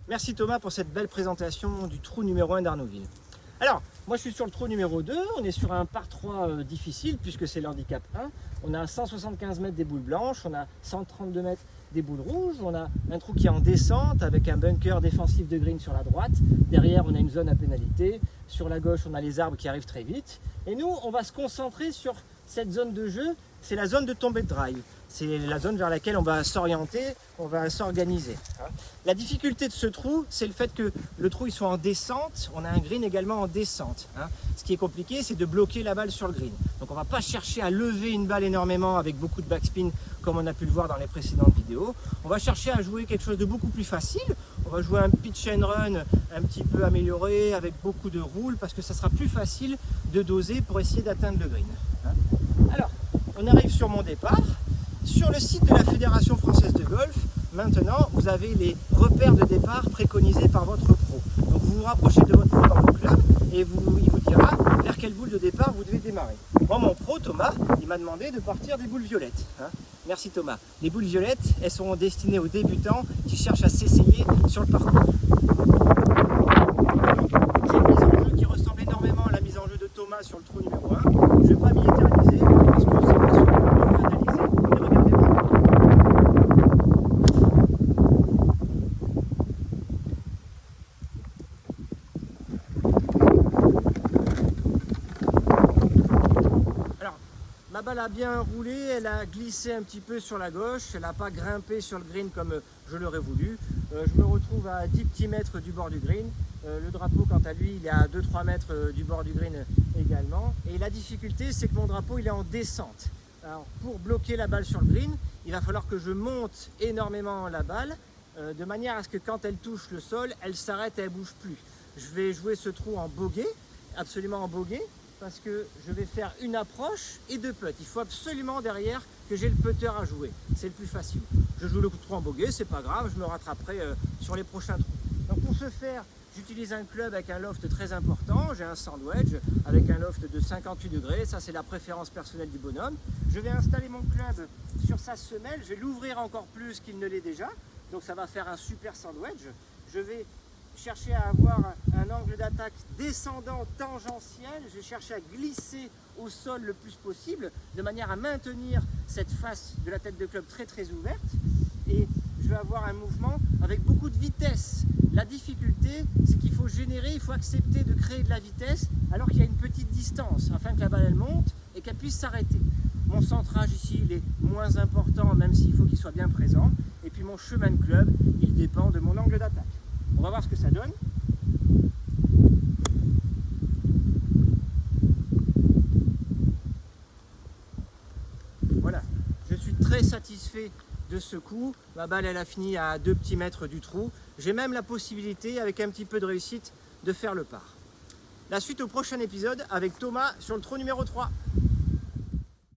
Merci Thomas pour cette belle présentation du trou numéro 1 d'Arnouville. Alors, moi je suis sur le trou numéro 2, on est sur un par 3 difficile puisque c'est l'handicap 1. On a 175 mètres des boules blanches, on a 132 mètres des boules rouges, on a un trou qui est en descente avec un bunker défensif de green sur la droite. Derrière on a une zone à pénalité, sur la gauche on a les arbres qui arrivent très vite. Et nous on va se concentrer sur cette zone de jeu, c'est la zone de tombée de drive. C'est la zone vers laquelle on va s'orienter, on va s'organiser. La difficulté de ce trou, c'est le fait que le trou il soit en descente, on a un green également en descente. Ce qui est compliqué, c'est de bloquer la balle sur le green. Donc on ne va pas chercher à lever une balle énormément avec beaucoup de backspin comme on a pu le voir dans les précédentes vidéos. On va chercher à jouer quelque chose de beaucoup plus facile. On va jouer un pitch and run un petit peu amélioré avec beaucoup de roule parce que ça sera plus facile de doser pour essayer d'atteindre le green. Alors, on arrive sur mon départ. Sur le site de la Fédération Française de Golf, maintenant, vous avez les repères de départ préconisés par votre pro. Donc vous vous rapprochez de votre pro dans le club et il vous dira vers quelle boule de départ vous devez démarrer. Moi, mon pro, Thomas, il m'a demandé de partir des boules violettes. Merci Thomas. Les boules violettes, elles sont destinées aux débutants qui cherchent à s'essayer sur le parcours. Cette mise en jeu qui ressemble énormément à la mise en jeu de Thomas sur le trou numéro 1. Je ne vais pas m'y éterniser parce que c'est pas sûr qu'on peut analyser et regarder le jeu. Alors, ma balle a bien roulé, elle a glissé un petit peu sur la gauche, elle n'a pas grimpé sur le green comme je l'aurais voulu. Je me retrouve à 10 petits mètres du bord du green. Le drapeau, quant à lui, il est à 2-3 mètres du bord du green également. Et la difficulté, c'est que mon drapeau, il est en descente. Alors, pour bloquer la balle sur le green, il va falloir que je monte énormément la balle, de manière à ce que quand elle touche le sol, elle s'arrête et elle ne bouge plus. Je vais jouer ce trou en bogey, absolument en bogey, parce que je vais faire une approche et 2 putts. Il faut absolument derrière que j'ai le putter à jouer. C'est le plus facile. Je joue le trou en bogey, c'est pas grave, je me rattraperai sur les prochains trous. Donc pour ce faire, j'utilise un club avec un loft très important. J'ai un sandwich avec un loft de 58 degrés. Ça, c'est la préférence personnelle du bonhomme. Je vais installer mon club sur sa semelle. Je vais l'ouvrir encore plus qu'il ne l'est déjà. Donc ça va faire un super sandwich. Je vais chercher à avoir un angle d'attaque descendant tangentiel. Je vais chercher à glisser au sol le plus possible de manière à maintenir cette face de la tête de club très très ouverte. Et je vais avoir un mouvement avec beaucoup de vitesse. La difficulté, c'est qu'il faut générer, il faut accepter de créer de la vitesse alors qu'il y a une petite distance afin que la balle elle monte et qu'elle puisse s'arrêter. Mon centrage ici, il est moins important même s'il faut qu'il soit bien présent. Et puis mon chemin de club, il dépend de mon angle d'attaque. On va voir ce que ça donne. Voilà, je suis très satisfait de ce coup. Ma balle elle a fini à 2 petits mètres du trou. J'ai même la possibilité, avec un petit peu de réussite, de faire le par. La suite au prochain épisode avec Thomas sur le trou numéro 3.